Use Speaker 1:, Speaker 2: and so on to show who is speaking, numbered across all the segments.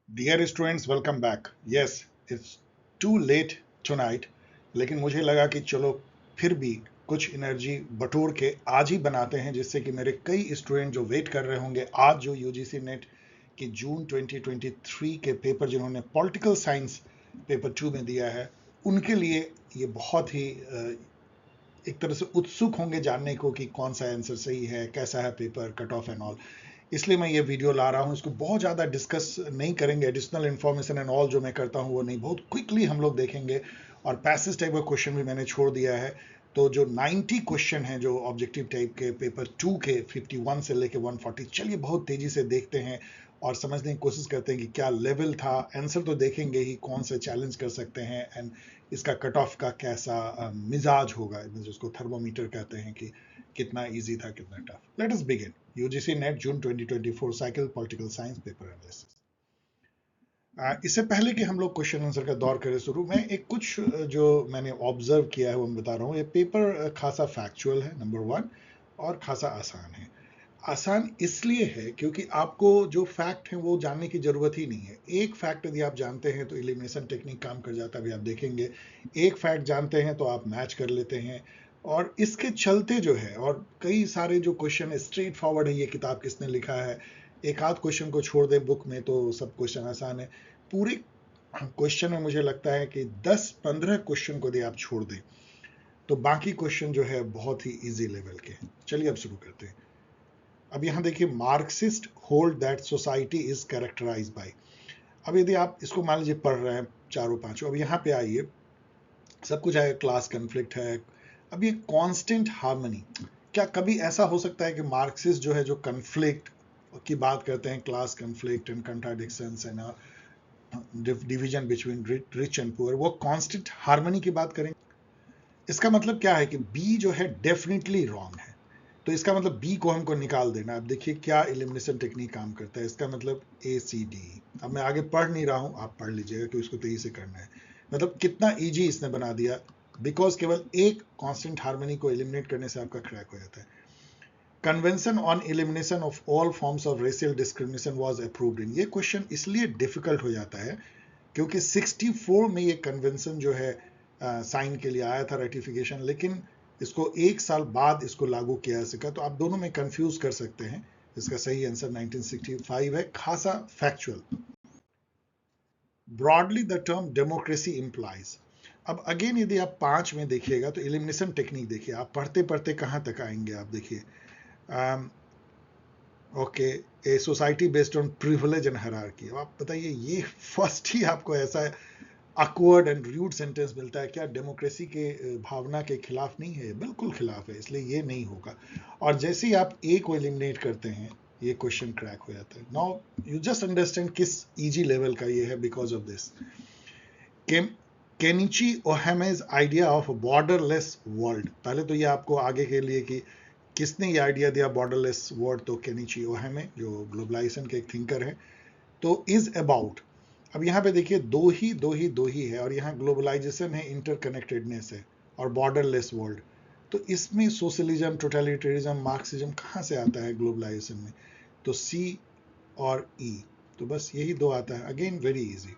Speaker 1: Dear students, welcome back. Yes, it's too late tonight, लेकिन मुझे लगा कि चलो फिर भी कुछ एनर्जी बटोर के आज ही बनाते हैं, जिससे कि मेरे कई स्टूडेंट जो वेट कर रहे होंगे आज जो यूजीसी नेट की जून 2023 के पेपर जिन्होंने पॉलिटिकल साइंस पेपर 2 में दिया है, उनके लिए ये बहुत ही एक तरह से उत्सुक होंगे जानने को कि कौन सा आंसर सही है, कैसा है paper, cut off and all. इसलिए मैं ये वीडियो ला रहा हूँ। इसको बहुत ज़्यादा डिस्कस नहीं करेंगे, एडिशनल इन्फॉर्मेशन एंड ऑल जो मैं करता हूँ वो नहीं, बहुत क्विकली हम लोग देखेंगे। और पैसेज टाइप का क्वेश्चन भी मैंने छोड़ दिया है। तो जो 90 क्वेश्चन हैं जो ऑब्जेक्टिव टाइप के पेपर 2 के 51 से लेके 140, चलिए बहुत तेजी से देखते हैं और समझने की कोशिश करते हैं कि क्या लेवल था। आंसर तो देखेंगे ही, कौन से चैलेंज कर सकते हैं एंड इसका कट ऑफ का कैसा मिजाज होगा, जिसको थर्मोमीटर कहते हैं कि कितना इजी था कितना tough. Let us begin. UGC NET June 2024 cycle political science paper analysis. इससे पहले कि हम लोग क्वेश्चन आंसर का दौर करें शुरू, मैं एक कुछ जो मैंने ऑब्जर्व किया है वो मैं बता रहा हूँ। ये पेपर खासा फैक्चुअल है, नंबर वन, और खासा आसान है। आसान इसलिए है क्योंकि आपको जो फैक्ट है वो जानने की जरूरत ही नहीं है। एक फैक्ट यदि आप जानते हैं तो एलिमिनेशन टेक्निक काम कर जाता है, अभी आप देखेंगे। एक फैक्ट जानते हैं तो आप मैच कर लेते हैं, और इसके चलते जो है, और कई सारे जो क्वेश्चन है स्ट्रेट फॉरवर्ड है, ये किताब किसने लिखा है, एक आध क्वेश्चन को छोड़ दें बुक में तो सब क्वेश्चन आसान है। पूरे क्वेश्चन में मुझे लगता है कि 10-15 क्वेश्चन को यदि आप छोड़ दें तो बाकी क्वेश्चन जो है बहुत ही इजी लेवल के हैं। चलिए अब शुरू करते हैं। अब यहां देखिए, Marxist hold that society is characterise by. अब यदि आप इसको मान लीजिए पढ़ रहे हैं चारों पांचों, अब यहां पे आइए, सब कुछ है, क्लास कन्फ्लिक्ट है। अब ये कांस्टेंट हार्मनी, क्या कभी ऐसा हो सकता है कि मार्क्सिस्ट जो है, जो कन्फ्लिक्ट की बात करते हैं, class conflict and contradictions and division between rich and poor, वो कांस्टेंट हार्मनी की बात करेंगे? इसका मतलब क्या है कि बी जो है डेफिनेटली रॉन्ग है। तो इसका मतलब बी को हमको निकाल देना। अब देखिए क्या एलिमिनेशन टेक्निक काम करता है। इसका मतलब ए सी डी। अब मैं आगे पढ़ नहीं रहा हूं, आप पढ़ लीजिएगा कि उसको तेजी से करना है। मतलब कितना इजी इसने बना दिया, बिकॉज केवल एक कांस्टेंट हार्मनी को एलिमिनेट करने से आपका क्रैक हो जाता है। Convention on elimination of all forms of racial discrimination was approved in. ये क्वेश्चन इसलिए डिफिकल्ट हो जाता है क्योंकि 64 में ये कन्वेंशन जो है साइन के लिए आया था, रेटिफिकेशन, लेकिन इसको एक साल बाद इसको लागू किया जा सका। तो आप दोनों में कंफ्यूज कर सकते हैं। इसका सही आंसर 1965 है, खासा factual. Broadly the term democracy implies. अब अगेन यदि आप 5 में देखिएगा तो एलिमिनेशन टेक्निक देखिए, आप पढ़ते पढ़ते कहां तक आएंगे। आप देखिए, okay, a society based on privilege and hierarchy. अब आप बताइए, ये फर्स्ट ही आपको ऐसा अकवर्ड एंड रूड सेंटेंस मिलता है। क्या डेमोक्रेसी के भावना के खिलाफ नहीं है? बिल्कुल खिलाफ है, इसलिए ये नहीं होगा। और जैसे ही आप ए को एलिमिनेट करते हैं, ये क्वेश्चन क्रैक हो जाता है। नाउ यू जस्ट अंडरस्टैंड किस इजी लेवल का ये है, because of this. Kenichi Ohmae's idea of borderless world. पहले तो ये आपको आगे के लिए कि किसने ये आइडिया दिया बॉर्डरलेस वर्ल्ड, तो केनिची ओहेमे जो ग्लोबलाइजेशन के एक थिंकर है। तो इज अबाउट, अब यहाँ पे देखिए दो ही है, और यहाँ ग्लोबलाइजेशन है, इंटरकनेक्टेडनेस है, और बॉर्डरलेस वर्ल्ड। तो इसमें सोशलिज्म, टोटलिटेरिज्म, मार्क्सिज्म कहाँ से आता है ग्लोबलाइजेशन में? तो सी और ई, तो बस यही दो आता है। Again very easy.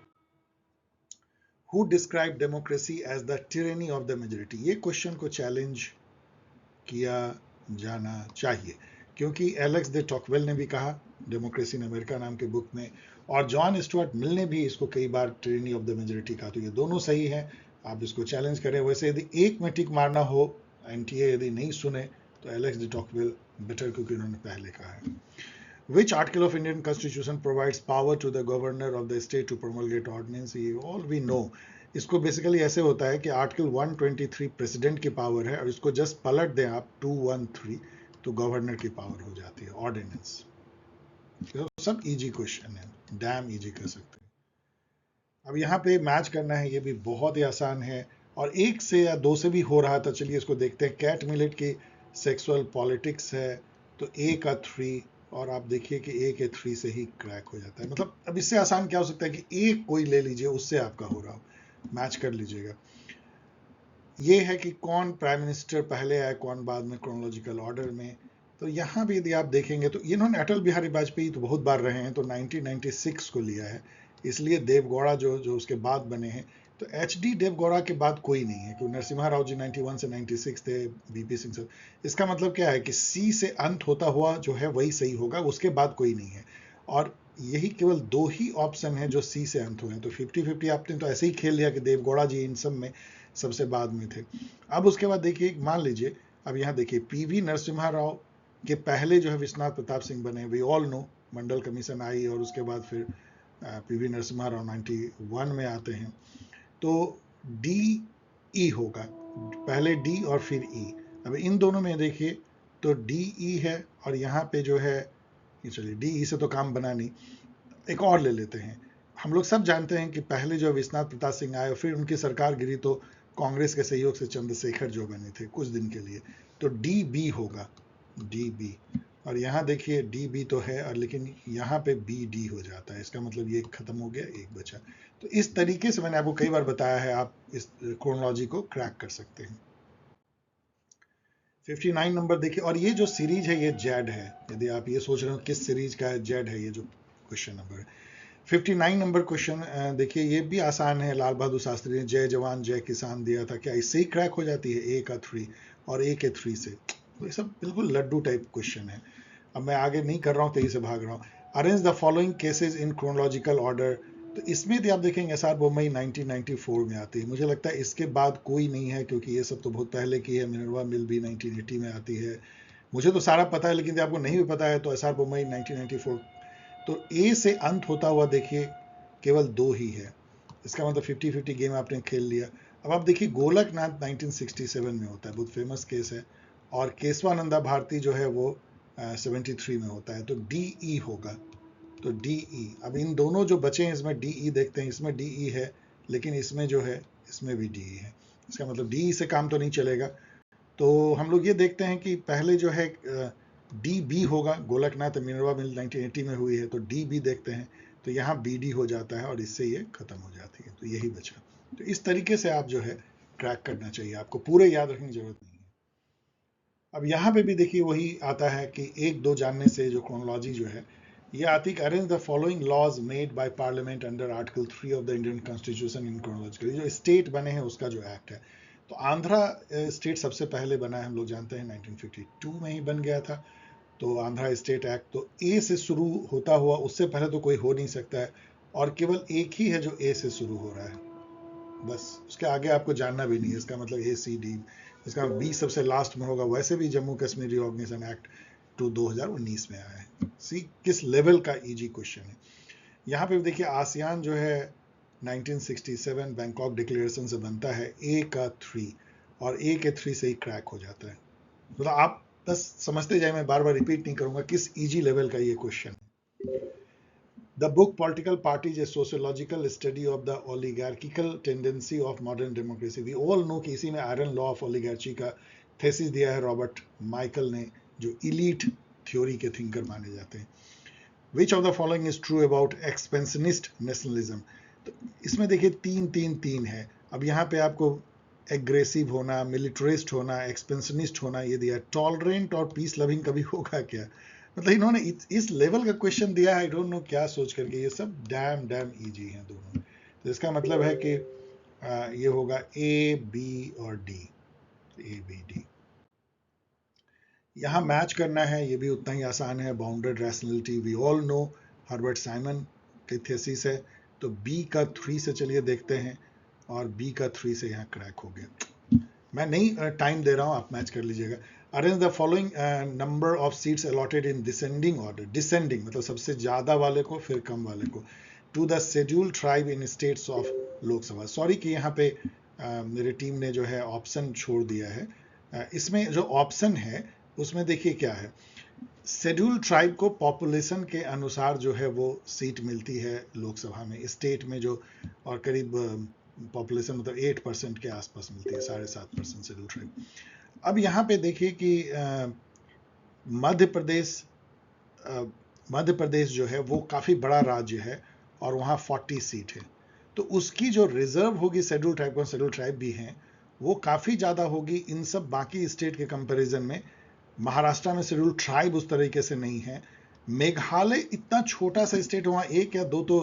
Speaker 1: Who describe democracy as the tyranny of the majority. ये क्वेश्चन को चैलेंज किया जाना चाहिए, क्योंकि एलेक्स दे टॉकवेल ने भी कहा डेमोक्रेसी इन अमेरिका नाम के बुक में, और जॉन स्टुअर्ट मिल ने भी इसको कई बार tyranny ऑफ द मेजोरिटी कहा। तो ये दोनों सही है, आप इसको चैलेंज करें। वैसे यदि एक में टिक मारना हो, एनटीए यदि नहीं सुने, तो एलेक्स दे टॉकवेल बेटर, क्योंकि उन्होंने पहले कहा है। Which article of Indian Constitution provides power to the governor of the state to promulgate ordinance? ये all we know। इसको बेसिकली ऐसे होता है कि आर्टिकल 123 प्रेसिडेंट की पावर है, और इसको जस्ट पलट दें आप 213, तो गवर्नर की पावर हो जाती है, ऑर्डिनेंस। तो सब इजी क्वेश्चन है, डैम इजी कर सकते हैं। अब यहाँ पे मैच करना है, ये भी बहुत ही आसान है, और एक से या दो से भी हो रहा था। चलिए इसको देखते हैं। कैट मिलेट की सेक्सुअल पॉलिटिक्स है, तो ए का 3, और आप देखिए कि ए के 3 से ही क्रैक हो जाता है। मतलब अब इससे आसान क्या हो सकता है कि एक कोई ले लीजिए, उससे आपका हो रहा हो, मैच कर लीजिएगा। ये है कि कौन प्राइम मिनिस्टर पहले आए, कौन बाद में, क्रोनोलॉजिकल ऑर्डर में। तो यहाँ भी यदि आप देखेंगे तो इन्होंने अटल बिहारी वाजपेयी तो बहुत बार रहे हैं, तो 1996 को लिया है। इसलिए देवगौड़ा जो जो उसके बाद बने हैं, तो HD देवगौड़ा के बाद कोई नहीं है, क्योंकि नरसिम्हा राव जी 91 से 96 थे, बीपी सिंह सर। इसका मतलब क्या है कि सी से अंत होता हुआ जो है वही सही होगा, उसके बाद कोई नहीं है। और यही केवल 2 ही ऑप्शन है जो सी से अंत हुए हैं, तो 50-50 आपने तो ऐसे ही खेल लिया कि देवगौड़ा जी इन सब में सबसे बाद में थे। अब उसके बाद देखिए, मान लीजिए, अब यहाँ देखिए PV नरसिम्हा राव के पहले जो है विश्वनाथ प्रताप सिंह बने, we all know, Mandal commission आई और उसके बाद फिर PV नरसिम्हा राव 91 में आते हैं। तो DE होगा, पहले D और फिर E। अब इन दोनों में देखिए तो DE है, और यहाँ पे जो है, चलिए DE से तो काम बना नहीं, एक और ले लेते हैं। हम लोग सब जानते हैं कि पहले जो विश्वनाथ प्रताप सिंह आए और फिर उनकी सरकार गिरी, तो कांग्रेस के सहयोग से चंद्रशेखर जो बने थे कुछ दिन के लिए, तो DB होगा, DB। और यहाँ देखिए DB तो है, और लेकिन यहाँ पे BD हो जाता है, इसका मतलब ये खत्म हो गया, एक बचा। तो इस तरीके से मैंने आपको कई बार बताया है, आप इस क्रोनोलॉजी को क्रैक कर सकते हैं। 59 नंबर देखिए, और ये जो सीरीज है ये जेड है, यदि आप ये सोच रहे हो किस सीरीज का है, जेड है ये जो क्वेश्चन नंबर है। 59 नंबर क्वेश्चन देखिए, ये भी आसान है। लाल बहादुर शास्त्री ने जय जवान जय किसान दिया था, क्या इससे ही क्रैक हो जाती है A का 3 और A के 3 से? तो ये सब बिल्कुल लड्डू टाइप क्वेश्चन है। अब मैं आगे नहीं कर रहा हूँ, तेजी से भाग रहा हूँ। Arrange the following cases in chronological order, तो इसमें यदि आप देखेंगे SR बोम्मई 1994 में आती है। मुझे लगता है इसके बाद कोई नहीं है, क्योंकि ये सब तो बहुत पहले की है। मिनर्वा मिल भी 1980 में आती है। मुझे तो सारा पता है, लेकिन यदि आपको नहीं भी पता है तो SR बोम्मई 1994। तो A से अंत होता हुआ देखिए केवल 2 ही है, इसका मतलब 50-50 गेम आपने खेल लिया। अब आप देखिए गोलकनाथ 1967 में होता है, बहुत फेमस केस है, और केशवानंदा भारती जो है वो 73 में होता है, तो DE होगा, तो DE। अब इन दोनों जो बचे हैं इसमें DE देखते हैं, इसमें DE है, लेकिन इसमें जो है इसमें भी DE है, इसका मतलब DE से काम तो नहीं चलेगा। तो हम लोग ये देखते हैं कि पहले जो है DB होगा, गोलकनाथ मिनर्वा मिल 1980 में हुई है, तो DB देखते हैं, तो यहाँ BD हो जाता है और इससे ये खत्म हो जाती है, तो यही बचा। तो इस तरीके से आप जो है क्रैक करना चाहिए, आपको पूरे याद रखने की जरूरत नहीं है। अब यहाँ पे भी देखिए वही आता है कि 1-2 जानने से जो क्रोनोलॉजी जो है ये आती है, arrange the following laws made by parliament under article 3 of the Indian constitution in chronological, जो स्टेट बने हैं उसका जो एक्ट है। तो आंध्रा स्टेट सबसे पहले बना है, हम लोग जानते हैं 1952 में ही बन गया था, तो आंध्रा स्टेट एक्ट। तो A से शुरू होता हुआ, उससे पहले तो कोई हो नहीं सकता है, और केवल एक ही है जो A से शुरू हो रहा है, बस उसके आगे आपको जानना भी नहीं है, इसका मतलब ACD, इसका B सबसे लास्ट में होगा। वैसे भी जम्मू कश्मीर रिकॉग्निशन एक्ट 2019 में आया है। सी किस लेवल का इजी क्वेश्चन है। यहाँ पे देखिए आसियान जो है 1967 बैंकॉक डिक्लेरेशन से बनता है, A का 3, और A के 3 से ही क्रैक हो जाता है। मतलब आप बस समझते जाए, मैं बार बार रिपीट नहीं करूंगा किस इजी लेवल का ये क्वेश्चन है। The book Political Parties, a sociological study of the oligarchical tendency of modern democracy. We all know कि इसी में आयरन लॉ ऑफ ओलिगार्ची का थेसिस दिया है रॉबर्ट माइकल ने, जो इलीट थ्योरी के थिंकर माने जाते हैं। Which of the following is true about expansionist nationalism? तो इसमें देखिए 3-3-3 है। अब यहाँ पे आपको एग्रेसिव होना, मिलिटरिस्ट होना, एक्सपेंशनिस्ट होना ये दिया। टॉलरेंट और पीस लविंग कभी होगा क्या? मतलब इन्होंने इस लेवल का क्वेश्चन दिया है, आई डोंट नो क्या सोच करके। ये सब डैम इजी हैं दोनों। तो इसका मतलब है कि ये होगा A, B और D, A, B, D। यहाँ मैच करना है, ये भी उतना ही आसान है। Bounded rationality we all know, Herbert Simon की थेसिस है। तो B का 3 से चलिए देखते हैं, और B का 3 से यहाँ क्रैक हो गया। मैं नहीं टाइम दे रहा हूँ, आप मैच कर लीजिएगा। Arrange the following number of seats allotted in descending order, descending मतलब सबसे ज़्यादा वाले को फिर कम वाले को, to the scheduled tribe in states of Lok Sabha. Sorry कि यहाँ पे मेरी टीम ने जो है ऑप्शन छोड़ दिया है। इसमें जो ऑप्शन है उसमें देखिए क्या है, शेड्यूल्ड ट्राइब को पॉपुलेशन के अनुसार जो है वो सीट मिलती है लोकसभा में, स्टेट में जो, और करीब पॉपुलेशन मतलब 8% के आसपास मिलती है, 7.5% शेड्यूल्ड ट्राइब। अब यहाँ पे देखिए कि मध्य प्रदेश जो है वो काफ़ी बड़ा राज्य है, और वहाँ 40 सीट है। तो उसकी जो रिजर्व होगी शेड्यूल्ड ट्राइब को, शेड्यूल्ड ट्राइब भी हैं, वो काफ़ी ज़्यादा होगी इन सब बाकी स्टेट के कंपैरिजन में। महाराष्ट्र में शेड्यूल्ड ट्राइब उस तरीके से नहीं है। मेघालय इतना छोटा सा स्टेट, वहाँ 1 या 2 तो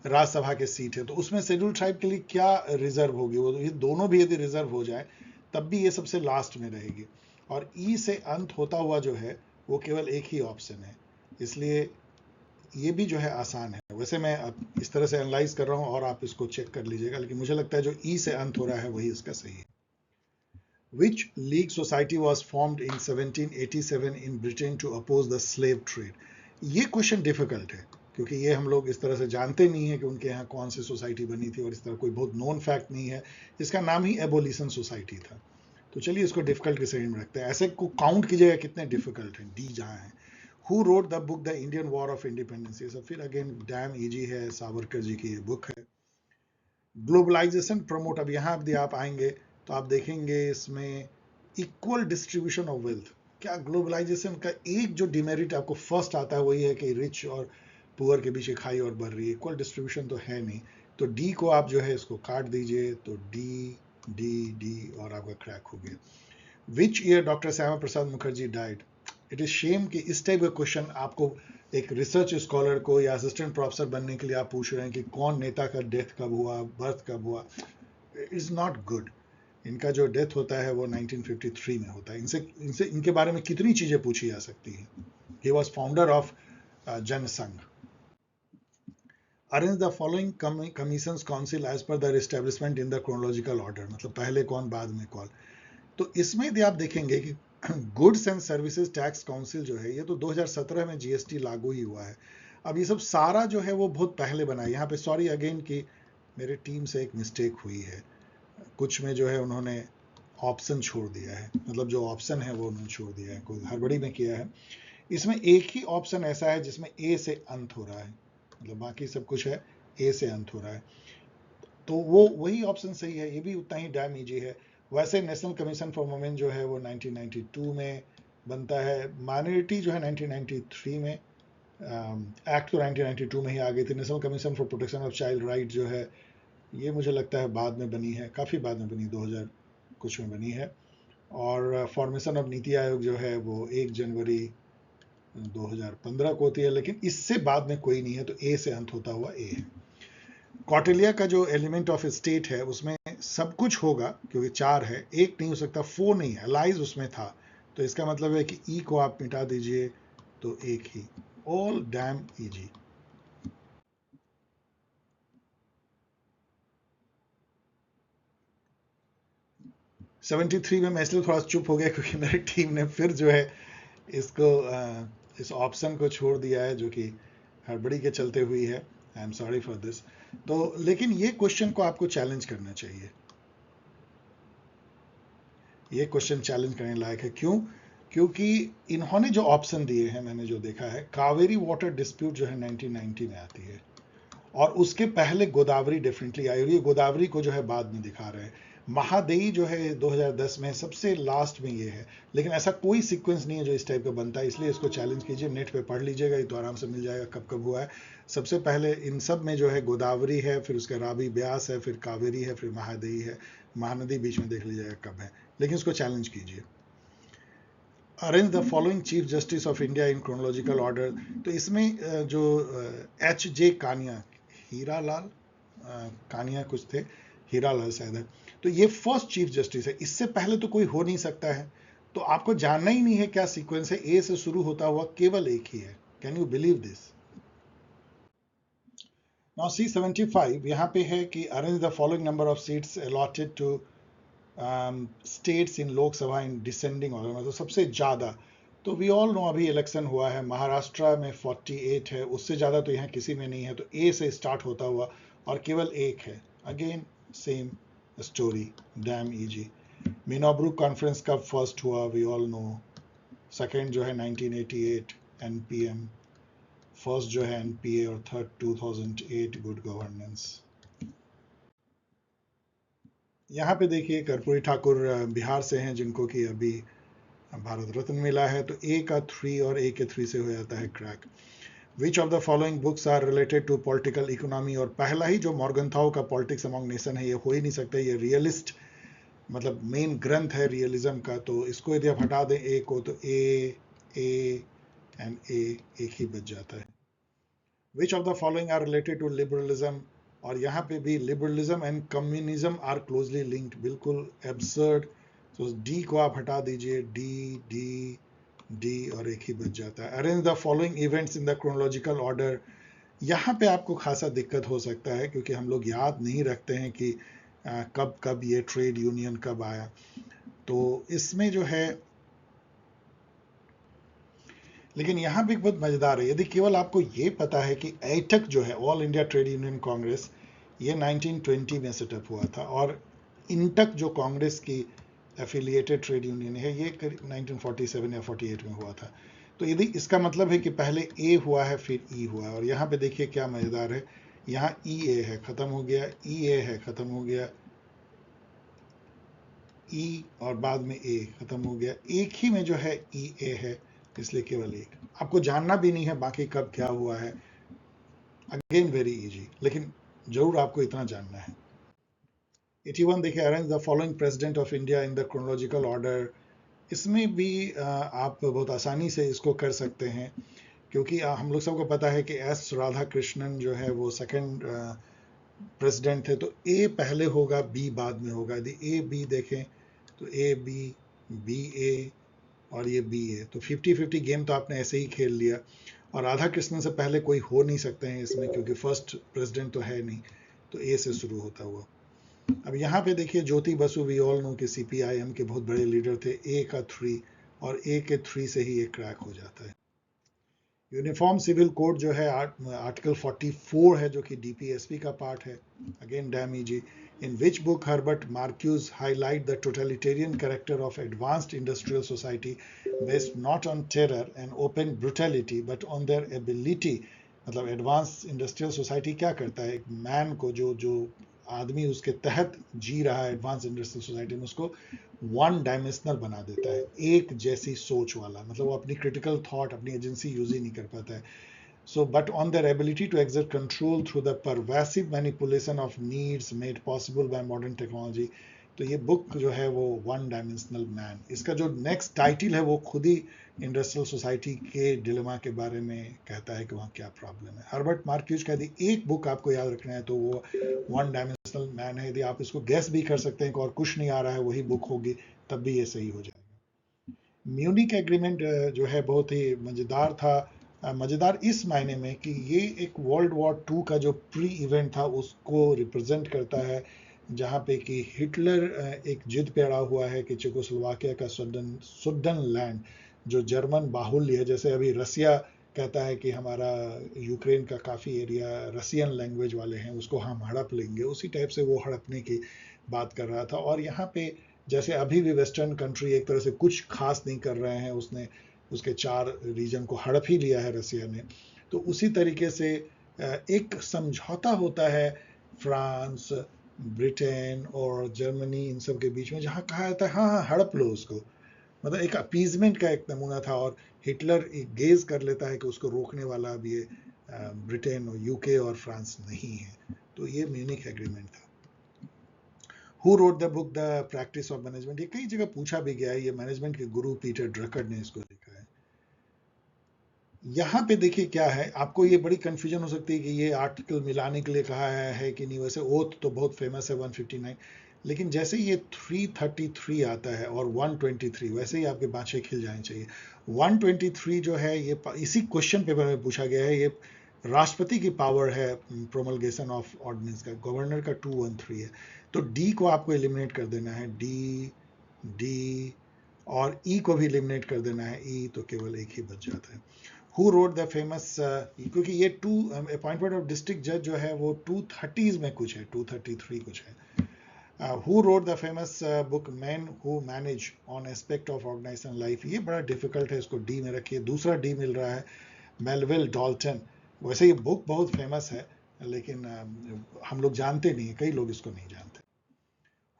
Speaker 1: राज्यसभा के सीट है, तो उसमें शेड्यूल ट्राइब के लिए क्या रिजर्व होगी, वो ये दोनों भी यदि रिजर्व हो जाए तब भी ये सबसे लास्ट में रहेगी। और ई से अंत होता हुआ जो है वो केवल एक ही ऑप्शन है, इसलिए ये भी जो है आसान है। वैसे मैं अब इस तरह से एनालाइज कर रहा हूँ और आप इसको चेक कर लीजिएगा, लेकिन मुझे लगता है जो ई से अंत हो रहा है वही इसका सही है। Which league society was formed in 1787 in Britain to oppose the slave trade? ये क्वेश्चन डिफिकल्ट है क्योंकि ये हम लोग इस तरह से जानते नहीं है कि उनके यहाँ कौन सी सोसाइटी बनी थी, और इस तरह कोई बहुत नोन फैक्ट नहीं है। इसका नाम ही एबोलिशन सोसाइटी था। तो चलिए इसको डिफिकल्ट के श्रेणी में रखते हैं। ऐसे को काउंट कीजिएगा कितने डिफिकल्ट हैं, डी जहाँ है। Who wrote the book the Indian war of independence? ये सब फिर अगेन डैम इजी है, सावरकर जी की ये बुक है। ग्लोबलाइजेशन प्रमोट, अब यहाँ यदि आप आएंगे तो आप देखेंगे इसमें इक्वल डिस्ट्रीब्यूशन ऑफ वेल्थ। क्या ग्लोबलाइजेशन का एक जो डिमेरिट आपको फर्स्ट आता है वही है कि रिच और पुअर के बीच खाई और बढ़ रही है, इक्वल डिस्ट्रीब्यूशन तो है नहीं। तो डी को आप जो है इसको काट दीजिए, तो डी डी डी और आपका क्रैक हो गया। Which year doctor Shyama Prasad Mukherjee died? It is shame कि इस टाइप का क्वेश्चन आपको एक रिसर्च स्कॉलर को या असिस्टेंट प्रोफेसर बनने के लिए आप पूछ रहे हैं कि कौन नेता का डेथ कब हुआ, बर्थ कब हुआ। Is not good. इनका जो डेथ होता है वो 1953 में होता है। इनसे इनके बारे में कितनी चीजें पूछी जा सकती हैं। He was founder of Jana Sangh. Arrange the following commissions council as per their establishment in the chronological order, मतलब पहले कौन बाद में कौन। तो इसमें यदि आप देखेंगे कि goods and services tax council जो है ये तो 2017 में जीएसटी लागू ही हुआ है। अब ये सब सारा जो है वो बहुत पहले बना है। यहाँ पे सॉरी अगेन कि मेरे टीम से एक मिस्टेक हुई है, कुछ में जो है उन्होंने ऑप्शन छोड़ दिया है, मतलब जो ऑप्शन है वो उन्होंने छोड़ दिया है, कोई हड़बड़ी में किया है। इसमें एक ही ऑप्शन ऐसा है जिसमें ए से अंत हो रहा है, मतलब बाकी सब कुछ है ए से अंत हो रहा है, तो वो वही ऑप्शन सही है। ये भी उतना ही डैम इजी है। वैसे नेशनल कमीशन फॉर वुमेन जो है वो 1992 में बनता है, माइनॉरिटी जो है 1993 में, एक्ट तो 1992 में ही आ गई थी। National commission for protection of child right जो है ये मुझे लगता है बाद में बनी है, काफ़ी बाद में बनी, 2000 कुछ में बनी है। और फॉर्मेशन ऑफ नीति आयोग जो है वो 1 जनवरी 2015 को होती है, लेकिन इससे बाद में कोई नहीं है, तो ए से अंत होता हुआ ए है। कौटिल्या का जो एलिमेंट ऑफ स्टेट है उसमें सब कुछ होगा क्योंकि 4 है, एक नहीं हो सकता, 4 नहीं है, अलाइज उसमें था, तो इसका मतलब है कि ई को आप मिटा दीजिए तो एक ही। All damn easy. Seventy three में मैं इसलिए थोड़ा चुप हो गया क्योंकि मेरी टीम ने फिर जो है इसको इस ऑप्शन को छोड़ दिया है जो कि हड़बड़ी के चलते हुई है। I am sorry for this. तो लेकिन ये क्वेश्चन को आपको चैलेंज करना चाहिए, ये क्वेश्चन चैलेंज करने लायक है। क्यों? क्योंकि इन्होंने जो ऑप्शन दिए हैं, मैंने जो देखा है, कावेरी वाटर डिस्प्यूट जो है 1990 में आती है, और उसके पहले गोदावरी डेफिनेटली आई, और ये गोदावरी को जो है बाद में दिखा रहे हैं। महादेई जो है 2010 में, सबसे लास्ट में ये है, लेकिन ऐसा कोई सीक्वेंस नहीं है जो इस टाइप का बनता है, इसलिए इसको चैलेंज कीजिए, नेट पे पढ़ लीजिएगा, ये तो आराम से मिल जाएगा कब कब हुआ है। सबसे पहले इन सब में जो है गोदावरी है, फिर उसका रावी ब्यास है, फिर कावेरी है, फिर महादेई है, महानदी बीच में देख लीजिएगा कब है, लेकिन इसको चैलेंज कीजिए। Arrange the following chief justice of India in chronological order. तो इसमें जो एच जे कानिया, हीरा लाल कानिया कुछ थे, हीरा लाल शायद है, तो ये फर्स्ट चीफ जस्टिस है, इससे पहले तो कोई हो नहीं सकता है। तो आपको जानना ही नहीं है क्या सीक्वेंस है, ए से शुरू होता हुआ केवल एक ही है। Can you believe this? Now C75 यहाँ पे है कि arrange the following number of seats allotted to states in Lok Sabha in descending order, मतलब सबसे ज़्यादा। तो वी ऑल नो अभी इलेक्शन हुआ है, महाराष्ट्र में 48 है, उससे ज़्यादा तो यहाँ किसी में नहीं है, तो ए से स्टार्ट होता हुआ और केवल एक है। Again same story, damn easy. Minnowbrook conference कब फर्स्ट हुआ, वी ऑल नो। सेकेंड जो है 1988 एनपीएम, फर्स्ट जो है एनपीए, और थर्ड 2008 गुड गवर्नेंस। यहाँ पे देखिए कर्पूरी ठाकुर बिहार से हैं जिनको कि अभी भारत रत्न मिला है, तो ए का 3 और ए के 3 से हो जाता है crack. Which of the following books are related to political economy, और पहला ही जो मॉर्गनथाउ का पॉलिटिक्स अमंग नेशन है ये हो ही नहीं सकता, ये रियलिस्ट मतलब मेन ग्रंथ है रियलिज्म का, तो इसको यदि आप हटा दें ए को तो ए एंड ए एक ही बच जाता है। Which of the following are related to liberalism, और यहाँ पे भी liberalism and communism are closely linked, बिल्कुल एब्सर्ड। तो डी को आप हटा दीजिए, डी डी डी, और एक ही बच जाता है। Arrange the following events in the chronological order, यहाँ पे आपको खासा दिक्कत हो सकता है क्योंकि हम लोग याद नहीं रखते हैं कि कब कब ये ट्रेड यूनियन कब आया। तो इसमें जो है, लेकिन यहाँ भी बहुत मजेदार है, यदि केवल आपको ये पता है कि ऐटक जो है, all India trade union Congress, ये 1920 में सेटअप हुआ था, और इंटक जो कांग्रेस की एफिलिएटेड ट्रेड यूनियन है, ये 1947 या 48 में हुआ था। तो यदि इसका मतलब है कि पहले ए हुआ है फिर ई हुआ है, और यहाँ पे देखिए क्या मजेदार है, यहाँ ई ए है खत्म हो गया, ई ए है खत्म हो गया, ई और बाद में ए खत्म हो गया, एक ही में जो है ई ए है, इसलिए केवल एक। आपको जानना भी नहीं है बाकी कब क्या हुआ है, अगेन वेरी इजी, लेकिन जरूर आपको इतना जानना है। 81 देखिए, arrange the following president of India in the chronological order, इसमें भी आप बहुत आसानी से इसको कर सकते हैं क्योंकि हम लोग सबको पता है कि एस राधा कृष्णन जो है वो सेकंड प्रेसिडेंट थे, तो ए पहले होगा बी बाद में होगा। यदि ए बी देखें तो ए बी, बी ए और ये बी ए, तो 50-50 गेम तो आपने ऐसे ही खेल लिया, और राधा कृष्णन से पहले कोई हो नहीं सकते हैं इसमें क्योंकि फर्स्ट प्रेसिडेंट तो है नहीं, तो ए से शुरू होता हुआ। अब यहाँ पे देखिए Jyoti Basu, we all know कि सीपीआईएम के बहुत बड़े लीडर थे, ए का 3, और ए के 3 से ही ये क्रैक हो जाता है। यूनिफॉर्म सिविल कोड जो है आर्टिकल 44 है जो कि डीपीएसपी का पार्ट है, again dam easy. In which book Herbert Marquess highlight the totalitarian character of advanced industrial society based not on terror and open brutality but on their ability, मतलब advance industrial society क्या करता है, एक man को जो जो आदमी उसके तहत जी रहा है एडवांस इंडस्ट्रियल सोसाइटी में, उसको वन डायमेंशनल बना देता है, एक जैसी सोच वाला, मतलब वो अपनी क्रिटिकल थॉट, अपनी एजेंसी यूज ही नहीं कर पाता है। So but on their ability to exert control through the pervasive manipulation of needs made possible by modern technology. तो ये बुक जो है वो वन डायमेंशनल मैन, इसका जो नेक्स्ट टाइटल है वो खुद ही इंडस्ट्रियल सोसाइटी के डिलेमा के बारे में कहता है कि वहाँ क्या प्रॉब्लम है। हर्बर्ट मार्क्यूज का यदि एक बुक आपको याद रखना है तो वो वन डायमेंशनल मैन है। यदि आप इसको गैस भी कर सकते हैं कि और कुछ नहीं आ रहा है वही बुक होगी, तब भी ये सही हो जाएगा। म्यूनिक एग्रीमेंट जो है बहुत ही मजेदार था, मजेदार इस मायने में कि ये एक वर्ल्ड वॉर 2 का जो प्री इवेंट था उसको रिप्रेजेंट करता है, जहाँ पे कि हिटलर एक जिद पे अड़ा हुआ है कि चेकोस्लोवाकिया का सुडन लैंड जो जर्मन बाहुल्य है, जैसे अभी रसिया कहता है कि हमारा यूक्रेन का काफ़ी एरिया रसियन लैंग्वेज वाले हैं, उसको हम हड़प लेंगे, उसी टाइप से वो हड़पने की बात कर रहा था। और यहाँ पे जैसे अभी भी वेस्टर्न कंट्री एक तरह से कुछ खास नहीं कर रहे हैं, उसने उसके 4 रीजन को हड़प ही लिया है रसिया ने, तो उसी तरीके से एक समझौता होता है फ्रांस, ब्रिटेन और जर्मनी इन सब के बीच में, जहाँ कहा जाता है हाँ हाँ हड़प लो उसको, मतलब एक अपीजमेंट का एक नमूना था। और हिटलर एक गेज कर लेता है कि उसको रोकने वाला अब ये ब्रिटेन और यूके और फ्रांस नहीं है। तो ये म्यूनिक एग्रीमेंट था। Who wrote the book the practice of management, ये कई जगह पूछा भी गया है, ये मैनेजमेंट के गुरु पीटर ड्रकर ने इसको लिखा है। यहाँ पे देखिए क्या है, आपको ये बड़ी कंफ्यूजन हो सकती है कि ये आर्टिकल मिलाने के लिए कहा है कि नहीं। वैसे ओथ तो बहुत फेमस है 159, लेकिन जैसे ये 333 आता है और 123, वैसे ही आपके बाँछे खिल जाने चाहिए। 123 जो है ये इसी क्वेश्चन पेपर में पूछा गया है, ये राष्ट्रपति की पावर है प्रोमलगेशन ऑफ ऑर्डिनेंस का, गवर्नर का 213 है। तो डी को आपको एलिमिनेट कर देना है, डी डी, और ई को भी एलिमिनेट कर देना है, ई, तो केवल एक ही बच जाता है। हु रोट द फेमस, क्योंकि ये अपॉइंटमेंट ऑफ डिस्ट्रिक्ट जज जो है वो 230s में कुछ है, 233 कुछ है। Who wrote the famous book man who manage on aspect of organisation life, ये बड़ा डिफिकल्ट है, इसको डी में रखिए, दूसरा डी मिल रहा है मेलविल डॉल्टन। वैसे ये बुक बहुत फेमस है लेकिन हम लोग जानते नहीं, कई लोग इसको नहीं जानते।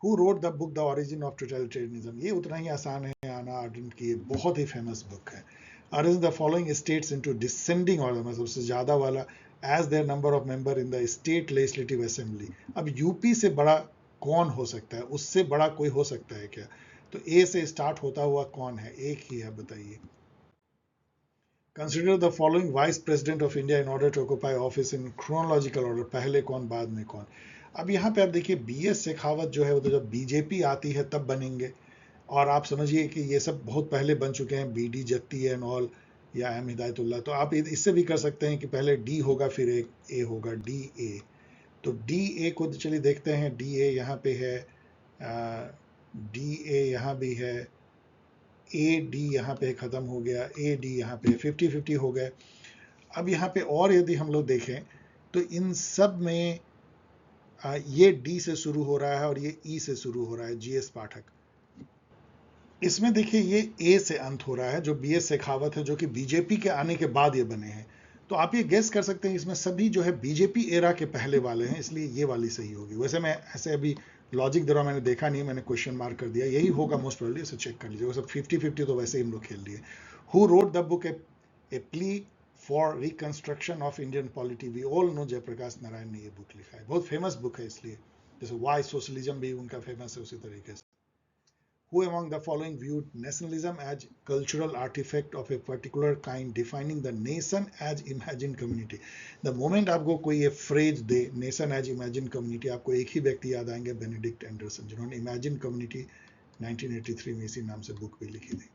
Speaker 1: Who wrote the book the origin of totalitarianism, ये उतना ही आसान है, आना आर्डेंट की बहुत ही फेमस बुक है। Arrange the following states into descending order, मतलब सबसे ज्यादा वाला, as their number of member in the state legislative assembly. अब यूपी से बड़ा कौन हो सकता है, उससे बड़ा कोई हो सकता है क्या? तो ए से स्टार्ट होता हुआ कौन है, एक ही है, बताइए। Consider the following vice president of India in order to occupy office in chronological order, पहले कौन बाद में कौन। अब यहाँ पे आप देखिए BS शेखावत जो है वो तो जब बीजेपी आती है तब बनेंगे, और आप समझिए कि ये सब बहुत पहले बन चुके हैं, BD जत्ती एंड ऑल या M हिदायतुल्लाह। तो आप इससे भी कर सकते हैं कि पहले D होगा फिर एक A होगा, DA। तो DA को चलिए देखते हैं, DA यहाँ पे है, DA यहाँ भी है, AD यहाँ पे खत्म हो गया, AD यहाँ पे 50-50 हो गए। अब यहाँ पे और यदि हम लोग देखें तो इन सब में ये D से शुरू हो रहा है और ये E से शुरू हो रहा है, GS पाठक। इसमें देखिए ये A से अंत हो रहा है, जो BS शेखावत है, जो कि बीजेपी के आने के बाद ये बने हैं। तो आप ये गेस कर सकते हैं इसमें सभी जो है बीजेपी एरा के पहले वाले हैं, इसलिए ये वाली सही होगी। वैसे मैं ऐसे अभी लॉजिक दे रहा हूं, मैंने देखा नहीं, मैंने क्वेश्चन मार्क कर दिया, यही होगा मोस्ट प्रोबेबली, इसे चेक कर लीजिए। सब 50-50 तो वैसे ही हम लोग खेल लिए। Who wrote the book a plea for reconstruction of Indian polity, we all know Jayaprakash Narayan ने ये बुक लिखा है, बहुत फेमस बुक है, इसलिए जैसे वाई सोशलिज्म भी उनका फेमस है उसी तरीके से। Who among the following viewed nationalism as cultural artifact of a particular kind, defining the nation as imagined community? The moment आपको कोई ये phrase दे, nation as imagined community, आपको एक ही व्यक्ति याद आएंगे, बेनेडिक्ट एंडरसन, जिन्होंने imagined community 1983 में इसी नाम से बुक भी लिखी थी।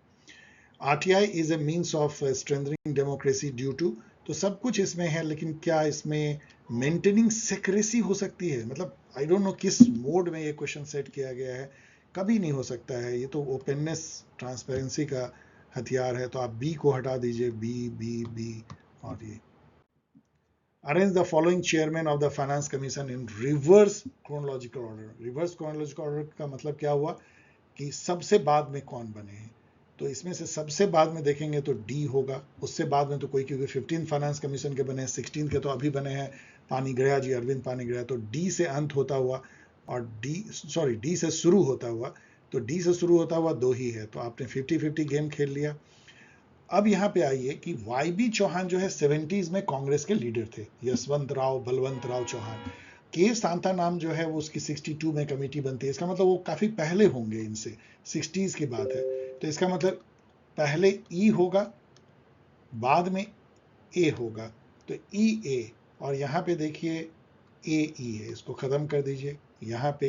Speaker 1: RTI is a means of strengthening democracy due to, तो सब कुछ इसमें है, लेकिन क्या इसमें मेंटेनिंग सेक्रेसी हो सकती है? मतलब आई डोंट नो किस मोड में ये क्वेश्चन सेट किया गया है, कभी नहीं हो सकता है। ये तो ओपननेस, ट्रांसपेरेंसी का हथियार है। तो आप बी को हटा दीजिए, बी बी बी और ये। Arrange the following chairman of the finance commission in reverse chronological order. Reverse chronological order का मतलब क्या हुआ कि सबसे बाद में कौन बने हैं। तो इसमें से सबसे बाद में देखेंगे तो डी होगा, उससे बाद में तो कोई, क्योंकि 15 फाइनेंस कमीशन के बने हैं, 16 के तो अभी बने हैं पानीग्रह जी, अरविंद पानीग्रह। तो डी से अंत होता हुआ और डी से शुरू होता हुआ, तो डी से शुरू होता हुआ दो ही है। तो आपने 50-50 गेम खेल लिया। अब यहाँ पे आइए कि YB चौहान जो है 70s में कांग्रेस के लीडर थे, यशवंत राव बलवंत राव चौहान। के सांता नाम जो है वो उसकी 62 में कमेटी बनती है, इसका मतलब वो काफी पहले होंगे इनसे, 60s की बात है। तो इसका मतलब पहले ई होगा, बाद में ए होगा, तो ई ए, और यहाँ पे देखिए ए ई है, इसको खत्म कर दीजिए, यहाँ पे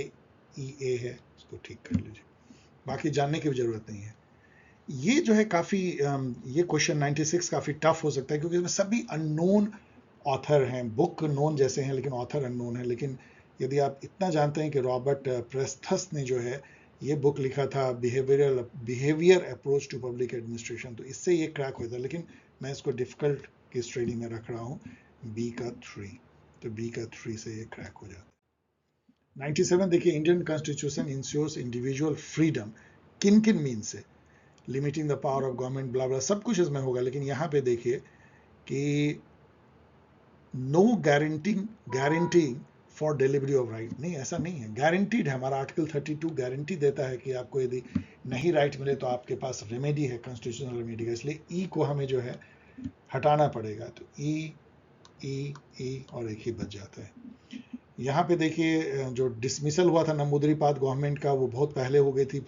Speaker 1: ई ए है, इसको ठीक कर लीजिए, बाकी जानने की जरूरत नहीं है। ये जो है काफी ये क्वेश्चन 96 काफी टफ हो सकता है, क्योंकि इसमें सभी अननोन ऑथर हैं, बुक नोन जैसे हैं लेकिन ऑथर अननोन है। लेकिन यदि आप इतना जानते हैं कि रॉबर्ट प्रेस्थस ने जो है ये बुक लिखा था, behaviour approach to public administration, तो इससे ये क्रैक होता है। लेकिन मैं इसको डिफिकल्ट की श्रेणी में रख रहा हूँ, बी का 3, तो बी का 3 से ये क्रैक हो जाता है। 97 देखिए, Indian constitution ensures individual freedom, किन किन मीन से, limiting the power of government, blah blah, सब कुछ इसमें होगा। लेकिन यहाँ पे देखिए कि no guarantee for delivery of right, नहीं, ऐसा नहीं है, गारंटीड है। हमारा आर्टिकल 32 गारंटी देता है कि आपको यदि नहीं राइट मिले तो आपके पास रेमेडी है, कॉन्स्टिट्यूशनल रेमेडी का। इसलिए ई को हमें जो है हटाना पड़ेगा, तो ई ई ई और एक ही बच जाता है। यहाँ पे देखिए जो डिसमिसल हुआ था नंबूदरीपाद गवर्नमेंट का, वो बहुत पहले हो गई थी,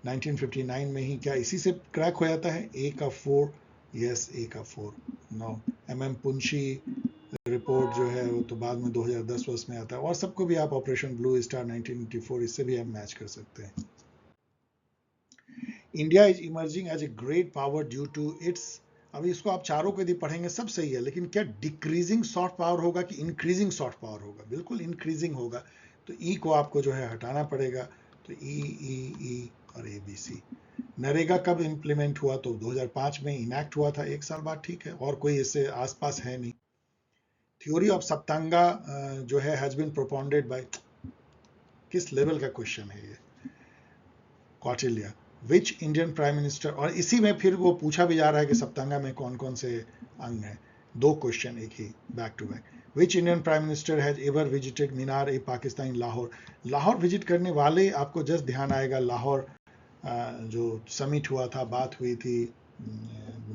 Speaker 1: 1959 में ही। क्या इसी से क्रैक हो जाता है? ए का 4, यस, ए का 4। नो, MM पुंशी रिपोर्ट जो है वो तो बाद में 2010 वर्ष में आता है। और सबको भी आप ऑपरेशन ब्लू स्टार 1984, इससे भी हम मैच कर सकते हैं। India is emerging as a great power due to its, अब इसको आप चारों को यदि पढ़ेंगे सब सही है, लेकिन क्या डिक्रीजिंग सॉफ्ट पावर होगा कि इंक्रीजिंग सॉफ्ट पावर होगा? बिल्कुल इंक्रीजिंग होगा। तो ई को आपको जो है हटाना पड़ेगा, तो ई और ABC। नरेगा कब इंप्लीमेंट हुआ? तो 2005 में इनैक्ट हुआ था, एक साल बाद, ठीक है, और कोई इससे आसपास है नहीं। थ्योरी ऑफ सप्तांगा जो है हैज बीन प्रोपाउंडेड बाय, किस लेवल का क्वेश्चन है ये? कौटिल्य। विच इंडियन प्राइम मिनिस्टर, और इसी में फिर वो पूछा भी जा रहा है कि सप्तांगा में कौन कौन से अंग हैं, दो क्वेश्चन एक ही, back to back. Which Indian prime minister has ever visited Minar e Pakistan, Lahore. Lahore visit करने वाले आपको जस्ट ध्यान आएगा, लाहौर जो समिट हुआ था, बात हुई थी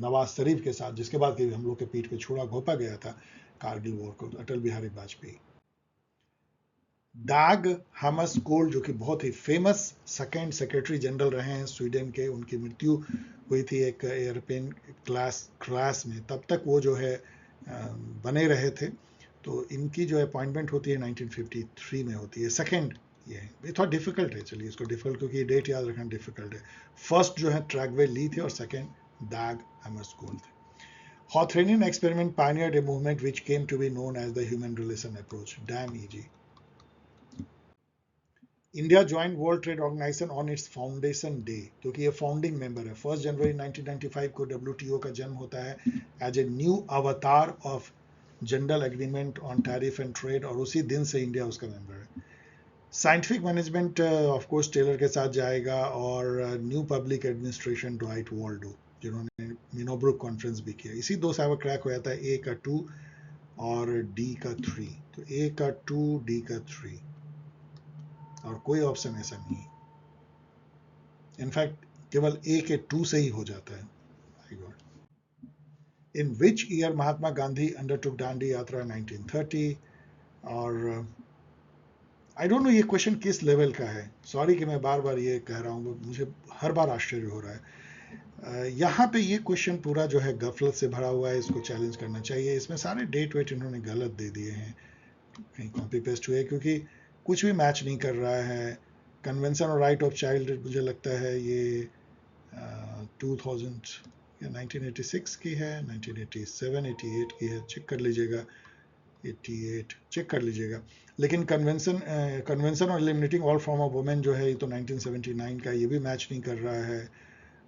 Speaker 1: नवाज शरीफ के साथ, जिसके बाद हम लोग के पीठ पे छुरा घोंपा गया था कारगिल वॉर को, अटल बिहारी वाजपेयी। डाग हैमरस्कोल्ड जो कि बहुत ही फेमस सेकेंड सेक्रेटरी जनरल रहे हैं स्वीडन के, उनकी मृत्यु हुई थी एक एयरप्लेन क्लास में, तब तक वो जो है बने रहे थे। तो इनकी जो अपॉइंटमेंट होती है 1953 में होती है। सेकेंड ये थोड़ा डिफिकल्ट है, चलिए इसको डिफिकल्ट, क्योंकि ये डेट याद रखना डिफिकल्ट है। फर्स्ट जो है ट्रैगवे ली थे और सेकेंड डाग हैमरस्कोल्ड थे। Hawthornean experiment pioneered a movement which came to be known as the human relation approach. Damn easy. India join World Trade Organisation on its foundation day, क्योंकि ये फाउंडिंग मेंबर है। 1 जनवरी 1995 को WTO का जन्म होता है as a new avatar of General Agreement on Tariff and Trade, और उसी दिन से इंडिया उसका मेंबर है। Scientific management of course Taylor के साथ जाएगा, और new public administration Dwight Waldo, जिन्होंने मिनोब्रुक कॉन्फ्रेंस भी किया। इसी दो से क्रैक हो जाता है, ए का 2 और डी का 3। तो ए का 2 डी का 3, और कोई ऑप्शन ऐसा नहीं है। इनफैक्ट केवल ए के 2 से ही हो जाता है। My God. In which year Mahatma Gandhi undertook Dandi यात्रा 1930, और आई डोंट नो ये क्वेश्चन किस लेवल का है, सॉरी कि मैं बार बार ये कह रहा हूँ, मुझे हर बार आश्चर्य हो रहा है। यहाँ पे ये क्वेश्चन पूरा जो है गफलत से भरा हुआ है, इसको चैलेंज करना चाहिए। इसमें सारे डेट वेट इन्होंने गलत दे दिए हैं, कहीं कॉपी पेस्ट हुए, क्योंकि कुछ भी मैच नहीं कर रहा है। कन्वेंशन और राइट ऑफ चाइल्ड मुझे लगता है ये 2000 या 1986 की है, 1987 88 की है, चेक कर लीजिएगा। 88 चेक कर लीजिएगा। लेकिन कन्वेंशन और eliminating all form of women जो है ये तो 1979 का, ये भी मैच नहीं कर रहा है।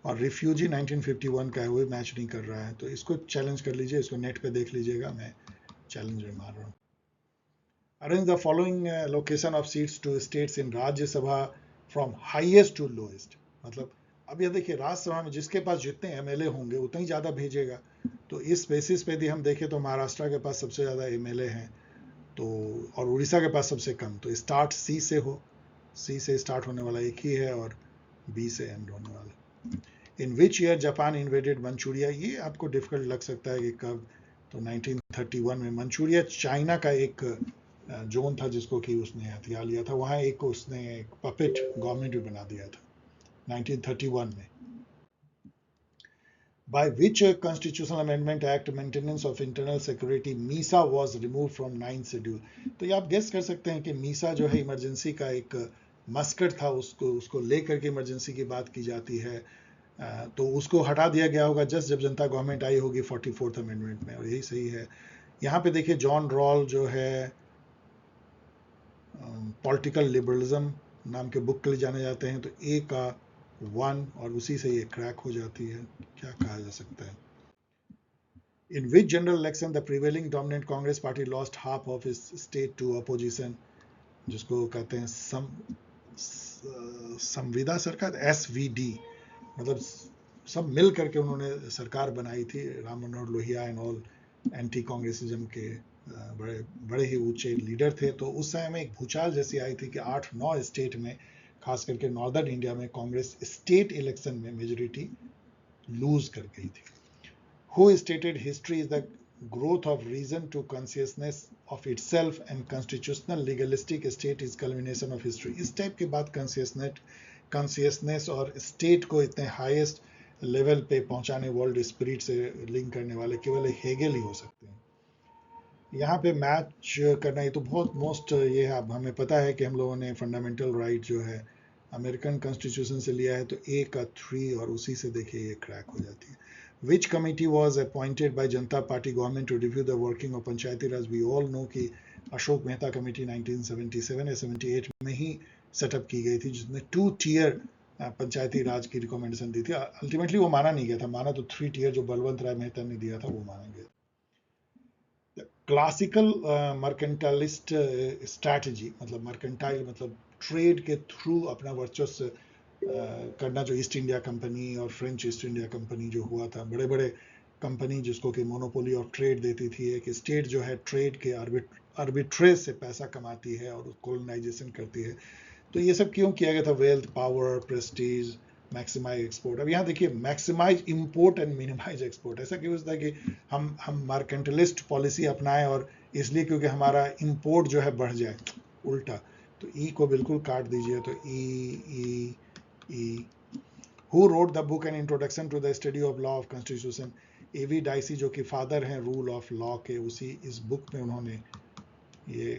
Speaker 1: और रिफ्यूजी 1951 का है, वो भी मैच नहीं कर रहा है। तो इसको चैलेंज कर लीजिए, इसको नेट पे देख लीजिएगा, मैं चैलेंज में मार रहा हूँ। Arrange the following location of seats to states in राज्य सभा from highest to lowest। मतलब अब ये देखिए, राज्यसभा में जिसके पास जितने एमएलए होंगे उतना ही ज्यादा भेजेगा। तो इस बेसिस पे यदि हम देखें तो महाराष्ट्र के पास सबसे ज्यादा एमएलए हैं, तो और उड़ीसा के पास सबसे कम। तो स्टार्ट सी से हो, सी से स्टार्ट होने वाला एक ही है, और बी से एंड होने वाला। In which year Japan invaded Manchuria, ये आपको डिफिकल्ट लग सकता है कि कब। तो 1931 में मंचूरिया चाइना का एक जोन था जिसको कि उसने हथियार लिया था, वहां एक उसने एक पपेट गवर्नमेंट भी बना दिया था 1931 में। By which constitutional amendment act maintenance of internal security MISA was removed from 9th schedule। तो ये आप गेस कर सकते हैं कि मीसा जो है इमरजेंसी का एक मस्कट था, उसको लेकर के इमरजेंसी की बात की जाती है। तो उसको हटा दिया गया होगा जस्ट जब जनता गवर्नमेंट आई होगी 44th अमेंडमेंट में, और यही सही है। यहाँ पे देखिए जॉन रॉल जो है पॉलिटिकल लिबरलिज्म नाम के बुक के लिए जाने जाते हैं। तो ए का 1, और उसी से ये क्रैक हो जाती है। क्या कहा जा सकता है। In which general election the prevailing dominant Congress party lost half of its state to opposition, जिसको कहते हैं संविदा सरकार, SVD। मतलब सब मिल करके उन्होंने सरकार बनाई थी। Ram Manohar Lohia and all anti Congressism के बड़े बड़े ही ऊंचे लीडर थे। तो उस समय में एक भूचाल जैसी आई थी कि 8-9 स्टेट में, खास करके नॉर्दर्न इंडिया में, कांग्रेस स्टेट इलेक्शन में मेजोरिटी लूज कर गई थी। Who stated history is the growth of reason to consciousness of itself and constitutional legalistic state is culmination of history. इस टाइप की बात कॉन्शियसनेस और स्टेट को इतने हाईएस्ट लेवल पे पहुंचाने, वर्ल्ड स्पिरिट से लिंक करने वाले केवल हेगेल ही हो सकते हैं। यहाँ पे मैच करना, ये तो बहुत मोस्ट ये है। अब हमें पता है कि हम लोगों ने फंडामेंटल राइट जो है अमेरिकन कॉन्स्टिट्यूशन से लिया है, तो ए का 3, और उसी से देखिए ये क्रैक हो जाती है। Which committee was appointed by Janata party government to review the working of panchayati raj. We all know कि अशोक मेहता कमेटी 1977 या 78 में ही सेटअप की गई थी, जिसने 2 टियर पंचायती राज की रिकमेंडेशन दी थी। अल्टीमेटली वो माना नहीं गया था, माना तो 3 टियर जो बलवंत राय मेहता ने दिया था वो माना गया। क्लासिकल मर्केंटालिस्ट स्ट्रैटेजी, मतलब मर्केंटाइल मतलब ट्रेड के थ्रू अपना वर्चस्व करना, जो ईस्ट इंडिया कंपनी और फ्रेंच ईस्ट इंडिया कंपनी जो हुआ था, बड़े बड़े कंपनी जिसको कि मोनोपोली ऑफ ट्रेड देती थी। एक स्टेट जो है ट्रेड के आर्बिट्रेज से पैसा कमाती है और कोलोनाइजेशन करती है। तो ये सब क्यों किया गया था? Wealth, power, prestige, maximise export. अब यहाँ देखिए maximise import and minimise export. ऐसा क्यों होता है कि हम मार्केंटलिस्ट पॉलिसी अपनाएं और इसलिए क्योंकि हमारा इंपोर्ट जो है बढ़ जाए? उल्टा, तो ई को बिल्कुल काट दीजिए, तो E. Who wrote the book an introduction to the study of law of constitution, AV Dicey जो कि फादर हैं रूल ऑफ लॉ के, उसी इस बुक में उन्होंने ये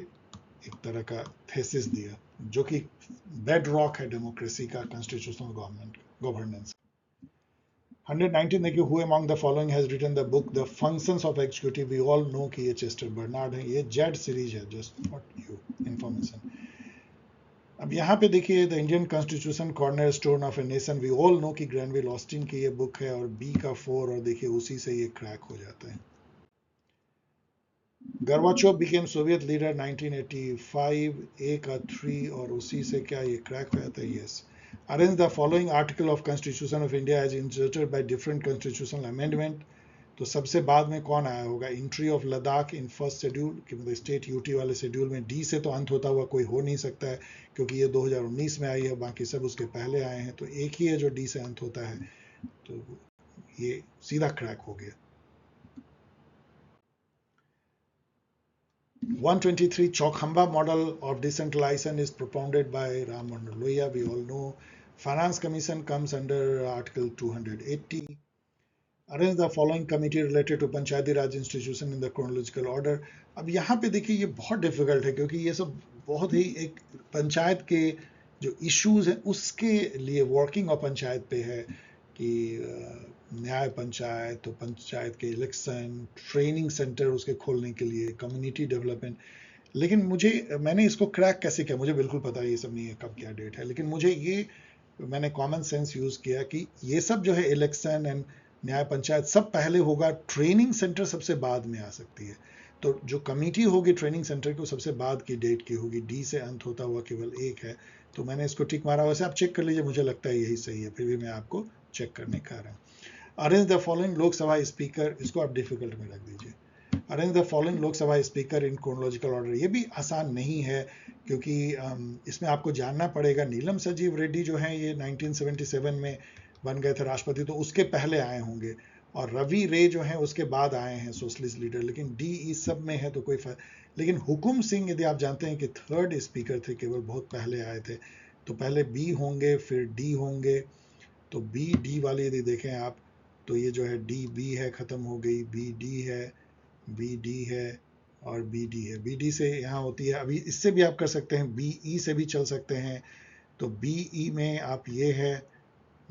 Speaker 1: एक तरह का थेसिस दिया जो कि बेड रॉक है डेमोक्रेसी का, कॉन्स्टिट्यूशनल गवर्नेंस। 119 देखिए, who among the following has written the book the functions of executive, we all know कि ये चेस्टर बर्नार्ड है, ये जेड सीरीज है, जस्ट फॉर यू इंफॉर्मेशन। अब यहाँ पे देखिए, the Indian constitution cornerstone of a nation, we all know कि ग्रैनविल ऑस्टिन की ये बुक है, और बी का 4, और देखिए उसी से ये क्रैक हो जाता है। Gorbachev became Soviet leader 1985, A का 3, और उसी से क्या ये क्रैक हो जाता है, yes. Arrange the following article of Constitution of India as inserted by different constitutional amendment, तो सबसे बाद में कौन आया होगा, entry of Ladakh in first schedule, कि मतलब स्टेट यूटी वाले शेड्यूल में डी से तो अंत होता हुआ कोई हो नहीं सकता है, क्योंकि ये 2019 में आई है, बाकी सब उसके पहले आए हैं, तो एक ही है जो डी से अंत होता है, तो ये सीधा क्रैक हो गया। 123 Chowkhamba model of decentralization is propounded by Ram Manohar Lohia. We all know Finance Commission comes under Article 280. Arrange the following committee related to Panchayati Raj institution in the chronological order. अब यहाँ पे देखिए ये बहुत difficult है, क्योंकि ये सब बहुत ही एक पंचायत के जो इश्यूज हैं उसके लिए, वर्किंग ऑफ पंचायत पे है कि न्याय पंचायत, तो पंचायत के इलेक्शन, ट्रेनिंग सेंटर उसके खोलने के लिए, कम्युनिटी डेवलपमेंट। लेकिन मैंने इसको क्रैक कैसे किया, मुझे बिल्कुल पता है ये सब नहीं है कब क्या डेट है, लेकिन मैंने कॉमन सेंस यूज किया कि ये सब जो है इलेक्शन एंड न्याय पंचायत सब पहले होगा, ट्रेनिंग सेंटर सबसे बाद में आ सकती है, तो जो कमेटी होगी ट्रेनिंग सेंटर की सबसे बाद की डेट की होगी, डी से अंत होता हुआ केवल एक है, तो मैंने इसको टिक मारा। वैसे आप चेक कर लीजिए, मुझे लगता है यही सही है, फिर भी मैं आपको चेक करने का रहा हूँ। Arrange the following Lok Sabha speaker, इसको आप डिफिकल्ट में रख दीजिए। Arrange the following Lok Sabha speaker in chronological order, ये भी आसान नहीं है, क्योंकि इसमें आपको जानना पड़ेगा, नीलम संजीव रेड्डी जो है ये 1977 में बन गए थे राष्ट्रपति, तो उसके पहले आए होंगे, और रवि रे जो है उसके बाद आए हैं सोशलिस्ट लीडर, लेकिन डी इस सब में है तो कोई फर्क। लेकिन हुकुम सिंह यदि आप जानते हैं कि थर्ड स्पीकर थे, केवल बहुत पहले आए थे, तो पहले बी होंगे फिर डी होंगे, तो बी डी वाले यदि देखें आप, तो ये जो है डी बी है, खत्म हो गई, बी डी है, बी डी है, और बी डी है, बी डी से यहाँ होती है। अभी इससे भी आप कर सकते हैं, बी ई से भी चल सकते हैं, तो बी ई में आप ये है,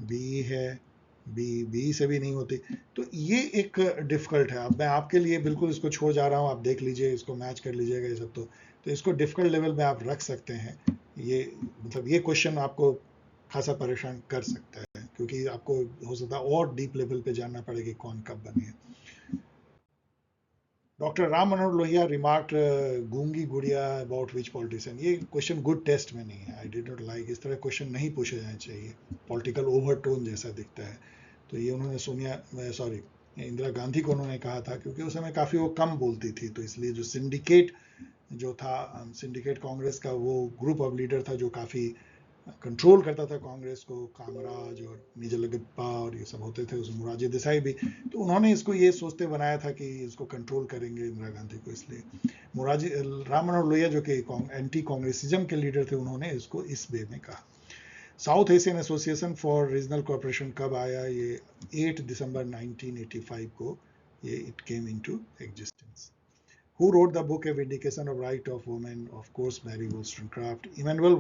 Speaker 1: बी है, बी से भी नहीं होती, तो ये एक डिफिकल्ट है। अब मैं आपके लिए बिल्कुल इसको छोड़ जा रहा हूँ, आप देख लीजिए, इसको मैच कर लीजिएगा, ये सब तो इसको डिफिकल्ट लेवल में आप रख सकते हैं। ये मतलब ये क्वेश्चन आपको खासा परेशान कर सकता है, क्योंकि आपको हो सकता है और डीप लेवल पे जानना पड़ेगा कौन कब बने है। डॉक्टर राम मनोहर लोहिया रिमार्क्ड गूंगी गुड़िया अबाउट विच पॉलिटिशियन, ये क्वेश्चन गुड टेस्ट में नहीं है, आई डिड नॉट लाइक, इस तरह क्वेश्चन नहीं पूछे जाने चाहिए, पॉलिटिकल ओवरटोन जैसा दिखता है। तो ये उन्होंने इंदिरा गांधी को उन्होंने कहा था, क्योंकि उस समय काफ़ी वो कम बोलती थी, तो इसलिए जो सिंडिकेट जो था, सिंडिकेट कांग्रेस का वो ग्रुप ऑफ लीडर था जो काफ़ी कंट्रोल करता था कांग्रेस को, कामराज और निजलगप्पा और ये सब होते थे, उसमें मोरारजी देसाई भी, तो उन्होंने इसको ये सोचते बनाया था कि इसको कंट्रोल करेंगे इंदिरा गांधी को, इसलिए राम मनोहर लोहिया जो कि एंटी कांग्रेसिज्म के लीडर थे, उन्होंने इसको इस वे में कहा। South Asian association for regional cooperation कब आया, ये 8 दिसंबर 1985 को ये it came into existence. Who wrote the book A Vindication of Right of Women? Of course, Mary Wollstonecraft. Immanuel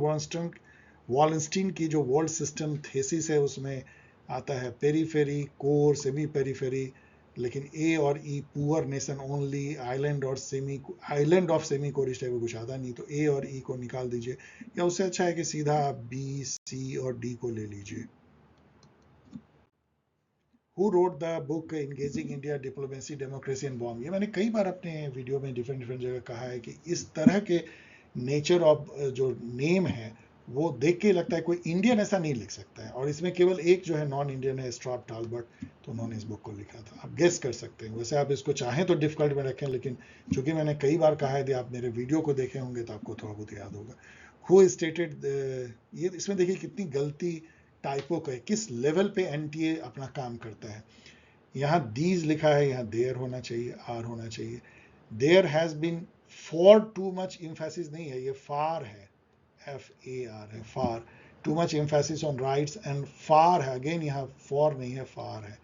Speaker 1: Wallerstein की जो वर्ल्ड सिस्टम थेसिस है उसमें आता है पेरीफेरी, कोर, सेमी पेरीफेरी, लेकिन ए और E poor nation only, island of semi core, इस type का कुछ आता नहीं, तो ए और ई को निकाल दीजिए, या उससे अच्छा है कि सीधा आप बी, सी और डी को ले लीजिए। Who wrote the book Engaging India Diplomacy, Democracy and Bomb? ये मैंने कई बार अपने वीडियो में डिफरेंट जगह कहा है कि इस तरह के नेचर ऑफ जो नेम है वो देख के लगता है कोई इंडियन ऐसा नहीं लिख सकता है, और इसमें केवल एक जो है नॉन इंडियन है, स्ट्रॉप टालबर्ट, तो उन्होंने इस बुक को लिखा था। आप गेस कर सकते हैं, वैसे आप इसको चाहें तो डिफिकल्ट में रखें, लेकिन चूंकि मैंने कई बार कहा है, यदि आप मेरे वीडियो को देखे होंगे तो आपको थोड़ा बहुत याद होगा। Who stated ये इसमें देखिए कितनी गलती टाइपो का है, किस लेवल पे एनटीए अपना काम करता है। यहाँ दीज लिखा है, यहाँ देयर होना चाहिए, आर होना चाहिए। There has been for too much emphasis नहीं है, ये फार है, FAR है, far, too much emphasis on rights and far है, अगेन यहाँ फॉर नहीं है, फार है,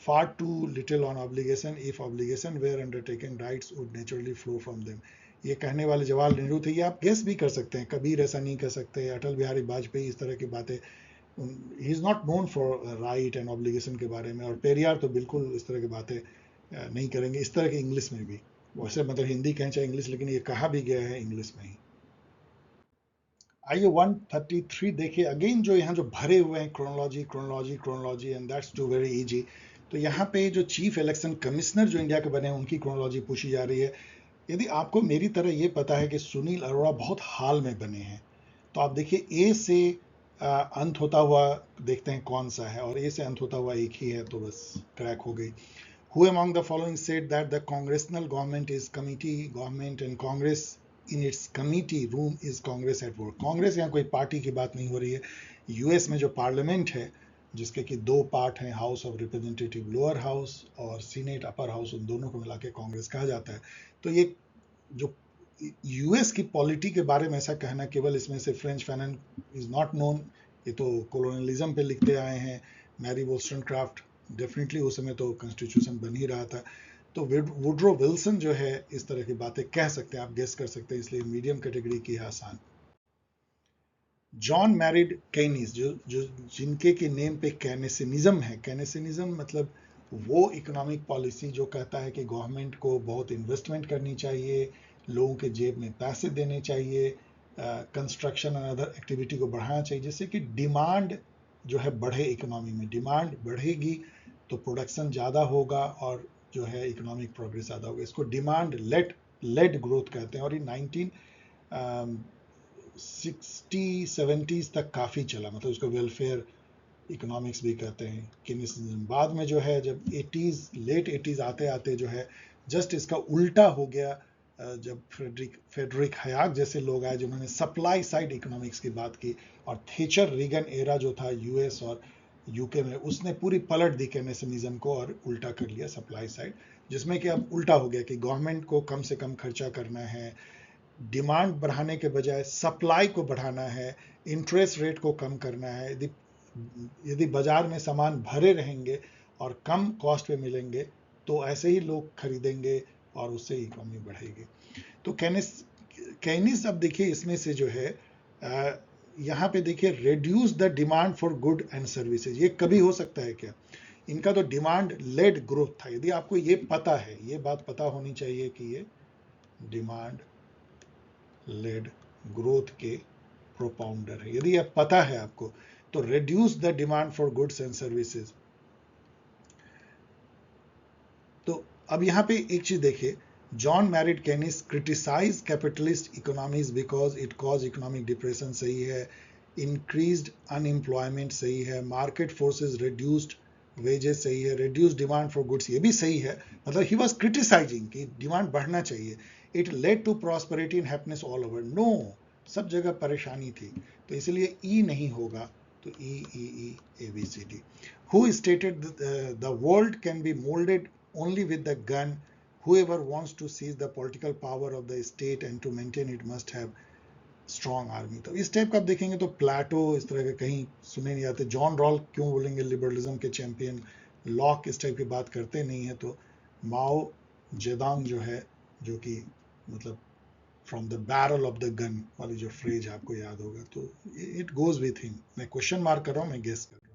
Speaker 1: far too little on obligation. If obligation were undertaken, rights would naturally flow from them. ये कहने वाले जवाहरलाल नेहरू थे। ये आप गेस भी कर सकते हैं, कबीर ऐसा नहीं कर सकते, अटल बिहारी वाजपेयी इस तरह की बातें, he is not known for right and obligation के बारे में, और पेरियार तो बिल्कुल इस तरह की बातें नहीं करेंगे, इस तरह की इंग्लिश में भी, वैसे मतलब हिंदी कहें चाहे इंग्लिश, लेकिन ये कहा भी गया है इंग्लिश में ही। आइए 133 देखिए, अगेन जो यहाँ जो भरे हुए हैं chronology chronology chronology, and that's too very easy. तो यहाँ पे जो चीफ इलेक्शन कमिश्नर जो इंडिया के बने हैं उनकी क्रोनोलॉजी पूछी जा रही है। यदि आपको मेरी तरह ये पता है कि सुनील अरोड़ा बहुत हाल में बने हैं, तो आप देखिए ए से अंत होता हुआ देखते हैं कौन सा है, और ए से अंत होता हुआ एक ही है, तो बस क्रैक हो गई। Who among the following said that the congressional government is committee government and Congress in its committee room is Congress at work? Congress यहाँ कोई पार्टी की बात नहीं हो रही है। यूएस में जो पार्लियामेंट है, जिसके कि दो पार्ट हैं, house of representative lower house और सीनेट अपर हाउस, उन दोनों को मिला के कांग्रेस कहा जाता है। तो ये जो यूएस की पॉलिटी के बारे में ऐसा कहना, केवल इसमें से French Fanon is not known, ये तो कॉलोनियलिज्म पे लिखते आए हैं, मैरी वोल्स्टनक्राफ्ट, डेफिनेटली उस समय तो कॉन्स्टिट्यूशन बन ही रहा था। तो वुड्रो विल्सन जो है इस तरह की बातें कह सकते हैं, आप गेस कर सकते हैं, इसलिए मीडियम कैटेगरी की है, आसान। जॉन मैरिड केनीस, जो जो जिनके के नेम पे केनेसिनिज्म है, केनेसिनिज्म मतलब वो इकोनॉमिक पॉलिसी जो कहता है कि गवर्नमेंट को बहुत इन्वेस्टमेंट करनी चाहिए, लोगों के जेब में पैसे देने चाहिए, कंस्ट्रक्शन और अदर एक्टिविटी को बढ़ाना चाहिए, जिससे कि डिमांड जो है बढ़े, इकोनॉमी में डिमांड बढ़ेगी तो प्रोडक्शन ज़्यादा होगा और जो है इकोनॉमिक प्रोग्रेस ज़्यादा होगा। इसको डिमांड लेड ग्रोथ कहते हैं, और ये 1960-70s तक काफ़ी चला, मतलब उसको वेलफेयर इकोनॉमिक्स भी कहते हैं, केनीसिज्म। बाद में जो है जब 80s लेट 80s आते आते जो है जस्ट इसका उल्टा हो गया, जब फेडरिक हयाग जैसे लोग आए जिन्होंने सप्लाई साइड इकोनॉमिक्स की बात की, और थेचर रीगन एरा जो था यूएस और यूके में, उसने पूरी पलट दी केनेसिज्म को और उल्टा कर लिया सप्लाई साइड, जिसमें कि अब उल्टा हो गया कि गवर्नमेंट को कम से कम खर्चा करना है, डिमांड बढ़ाने के बजाय सप्लाई को बढ़ाना है, इंटरेस्ट रेट को कम करना है। यदि बाजार में सामान भरे रहेंगे और कम कॉस्ट पे मिलेंगे तो ऐसे ही लोग खरीदेंगे और उससे इकोनॉमी बढ़ेगी। तो केनिस अब देखिए इसमें से जो है यहाँ पे देखिए, reduce the demand for good and services, ये कभी हो सकता है क्या? इनका तो डिमांड लेड ग्रोथ था। यदि आपको ये पता है, ये बात पता होनी चाहिए कि ये डिमांड लेड ग्रोथ के प्रोपाउंडर है, यदि यह पता है आपको, तो reduce the demand for goods and services. तो अब यहां पे एक चीज देखिए, John Maynard Keynes criticize capitalist economies because it cause economic depression, सही है। इंक्रीज्ड अनएम्प्लॉयमेंट, सही है। मार्केट फोर्सेस रिड्यूस्ड वेजेस, सही है। रिड्यूस डिमांड फॉर गुड्स, ये भी सही है, मतलब ही वॉज क्रिटिसाइजिंग कि डिमांड बढ़ना चाहिए। It led to prosperity and happiness all over, no, सब जगह परेशानी थी, तो इसलिए ई नहीं होगा, तो E E E A B C D. Who stated the world can be moulded only with the gun, whoever wants to seize the political power of the state and to maintain it must have strong army। तो इस type का आप देखेंगे तो प्लेटो इस तरह के कहीं सुने नहीं आते। जॉन रॉल क्यों बोलेंगे लिबरलिज्म के चैंपियन, लॉक इस टाइप की बात करते नहीं है। तो माओ जेदांग जो है, जो कि मतलब from the barrel of the gun वाली जो फ्रेज आपको याद होगा, तो इट गोज विथ हिम। मैं क्वेश्चन मार्क कर रहा हूँ, मैं गेस कर रहा हूँ।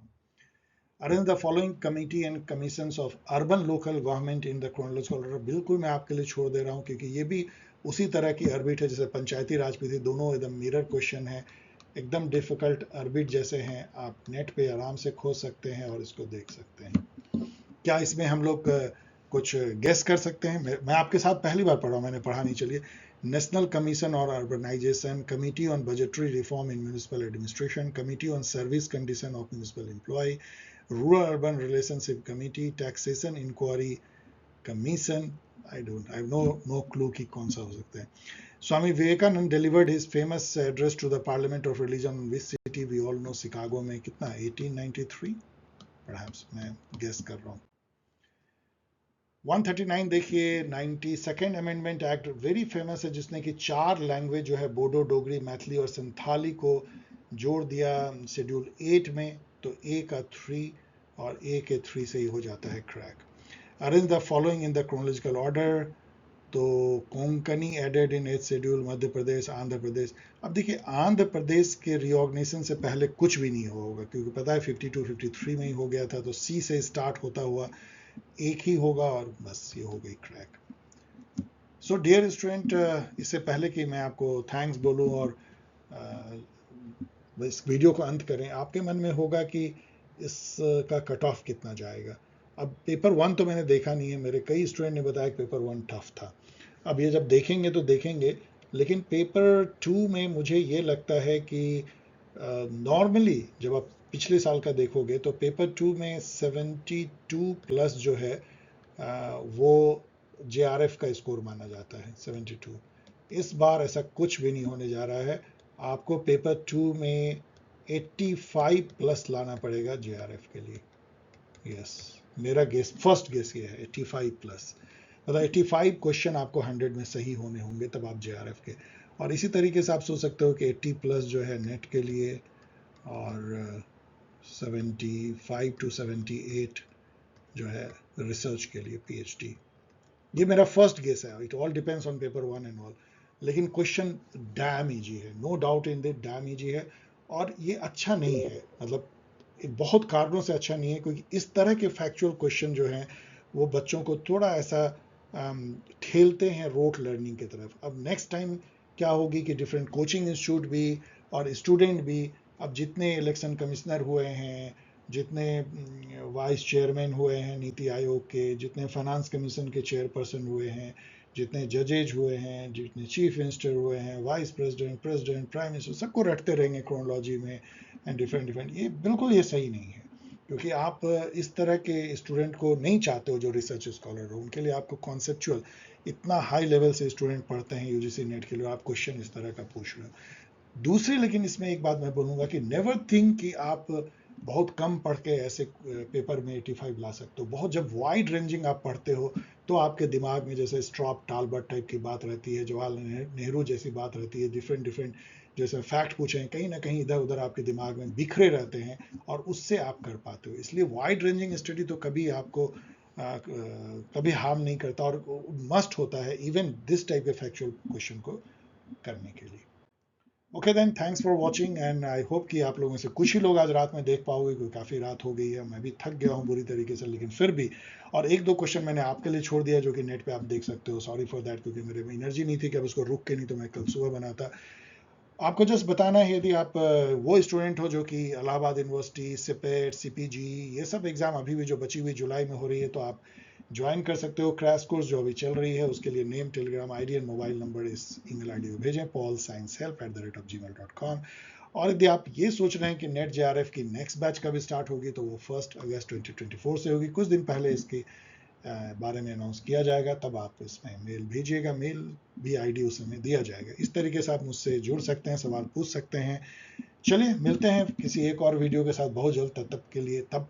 Speaker 1: Arrange the following committee and commissions of urban local government in the chronological order। बिल्कुल मैं आपके लिए छोड़ दे रहा हूँ, क्योंकि ये भी उसी तरह की अर्बिट है जैसे पंचायती राज पे थी, दोनों एकदम मिरर क्वेश्चन है, एकदम डिफिकल्ट अर्बिट जैसे हैं, आप नेट पे आराम से खोज सकते हैं और इसको देख सकते हैं। क्या इसमें हम लोग कुछ गेस कर सकते हैं? मैं आपके साथ पहली बार पढ़ रहा हूँ, मैंने पढ़ा नहीं। चलिए, नेशनल कमीशन और urbanisation, committee on budgetary reform in municipal administration, committee on service condition of municipal employ, rural urban relationship committee, taxation inquiry commission. I have no clue कि कौन सा हो सकता है। Swami Vivekananda delivered his famous address to the parliament of religion in which city? We all know, Chicago में। कितना, 1893 perhaps, मैं guess कर रहा हूँ। 139 देखिए, 92nd amendment act very famous है, जिसने कि 4 लैंग्वेज जो है बोडो, डोगरी, मैथिली और संथाली को जोड़ दिया शेड्यूल 8 में। तो ए का 3 और ए के 3 से ही हो जाता है crack. Arrange the following in the chronological order. तो Konkani added in 8th schedule, Madhya Pradesh, Andhra Pradesh. अब देखिए, आंध्र प्रदेश के रिऑर्गेनाइजेशन से पहले कुछ भी नहीं होगा, क्योंकि पता है 52 53 में ही हो गया था। तो सी से स्टार्ट होता हुआ एक ही होगा और बस ये हो गई क्रैक। सो डियर स्टूडेंट, इससे पहले कि मैं आपको थैंक्स बोलूं और इस वीडियो को अंत करें, आपके मन में होगा कि इसका कट ऑफ कितना जाएगा। अब पेपर 1 तो मैंने देखा नहीं है, मेरे कई स्टूडेंट ने बताया कि पेपर 1 टफ था। अब ये जब देखेंगे तो देखेंगे, लेकिन पेपर 2 में मुझे ये लगता है कि नॉर्मली जब आप पिछले साल का देखोगे तो पेपर 2 में 72 प्लस जो है वो जेआरएफ का स्कोर माना जाता है, 72। इस बार ऐसा कुछ भी नहीं होने जा रहा है। आपको पेपर 2 में 85 प्लस लाना पड़ेगा जेआरएफ के लिए। यस, मेरा गेस, फर्स्ट गेस ये है 85 प्लस। मतलब 85 क्वेश्चन आपको 100 में सही होने होंगे, तब आप जेआरएफ के। और इसी तरीके से आप सोच सकते हो कि 80 प्लस जो है नेट के लिए, और 75 टू 78 जो है रिसर्च के लिए, पीएचडी। ये मेरा फर्स्ट गेस है, it all depends on paper 1 and all. लेकिन क्वेश्चन डैम इजी है, no doubt in that, damn easy है। और ये अच्छा नहीं है, मतलब बहुत कारणों से अच्छा नहीं है, क्योंकि इस तरह के फैक्चुअल क्वेश्चन जो हैं वो बच्चों को थोड़ा ऐसा ठेलते हैं रोट लर्निंग की तरफ। अब नेक्स्ट टाइम क्या होगी कि डिफरेंट कोचिंग इंस्टीट्यूट भी और स्टूडेंट भी, अब जितने इलेक्शन कमिश्नर हुए हैं, जितने वाइस चेयरमैन हुए हैं नीति आयोग के, जितने फाइनेंस कमीशन के चेयरपर्सन हुए हैं, जितने जजेज हुए हैं, जितने चीफ मिनिस्टर हुए हैं, vice president, president, prime minister, सबको रटते रहेंगे क्रोनोलॉजी में एंड डिफरेंट डिफरेंट। ये बिल्कुल ये सही नहीं है, क्योंकि आप इस तरह के स्टूडेंट को नहीं चाहते हो जो रिसर्च स्कॉलर हो। उनके लिए आपको कॉन्सेप्चुअल, इतना हाई लेवल से स्टूडेंट पढ़ते हैं यूजीसी नेट के लिए, आप क्वेश्चन इस तरह का पूछ रहे हो। दूसरी, लेकिन इसमें एक बात मैं बोलूँगा कि नेवर थिंक कि आप बहुत कम पढ़ के ऐसे पेपर में 85 ला सकते हो। बहुत जब वाइड रेंजिंग आप पढ़ते हो तो आपके दिमाग में जैसे स्ट्रॉप टालबर्ट टाइप की बात रहती है, जवाहरलाल नेहरू जैसी बात रहती है, डिफरेंट डिफरेंट जैसे फैक्ट पूछे, कहीं ना कहीं इधर उधर आपके दिमाग में बिखरे रहते हैं, और उससे आप कर पाते हो। इसलिए वाइड रेंजिंग स्टडी तो कभी आपको कभी हार्म नहीं करता, और मस्ट होता है इवन दिस टाइप के फैक्चुअल क्वेश्चन को करने के लिए। Okay then, thanks for watching, and I hope कि आप लोगों में से कुछ ही लोग आज रात में देख पाओगे, क्योंकि काफ़ी रात हो गई है, मैं भी थक गया हूँ बुरी तरीके से, लेकिन फिर भी। और एक दो क्वेश्चन मैंने आपके लिए छोड़ दिया जो कि नेट पे आप देख सकते हो, सॉरी फॉर दैट, क्योंकि मेरे में एनर्जी नहीं थी कि अब उसको रुक के, नहीं तो मैं कल सुबह बनाता। आपको जस्ट बताना है, यदि आप वो स्टूडेंट हो जो कि इलाहाबाद यूनिवर्सिटी, सिपेट, सीपीजी, ये सब एग्जाम अभी भी जो बची हुई जुलाई में हो रही है, तो आप ज्वाइन कर सकते हो क्रैश कोर्स जो अभी चल रही है। उसके लिए name, Telegram ID and mobile number इस ईमेल आईडी को भेजें, paulsciencehelp@gmail.com। और यदि आप ये सोच रहे हैं कि नेट जेआरएफ की नेक्स्ट बैच कब स्टार्ट होगी, तो वो 1 अगस्त 2024 से होगी। कुछ दिन पहले इसकी बारे में अनाउंस किया जाएगा, तब आप इसमें मेल भेजिएगा, मेल भी आईडी उस समय दिया जाएगा। इस तरीके से आप मुझसे जुड़ सकते हैं, सवाल पूछ सकते हैं। चलिए मिलते हैं किसी एक और वीडियो के साथ बहुत जल्द। तब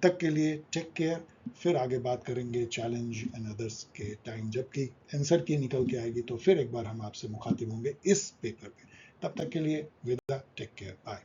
Speaker 1: तक के लिए टेक केयर। फिर आगे बात करेंगे चैलेंज एंड अदर्स के टाइम, जबकि आंसर की निकल के आएगी, तो फिर एक बार हम आपसे मुखातिब होंगे इस पेपर पे। तब तक के लिए विदा, टेक केयर, बाय।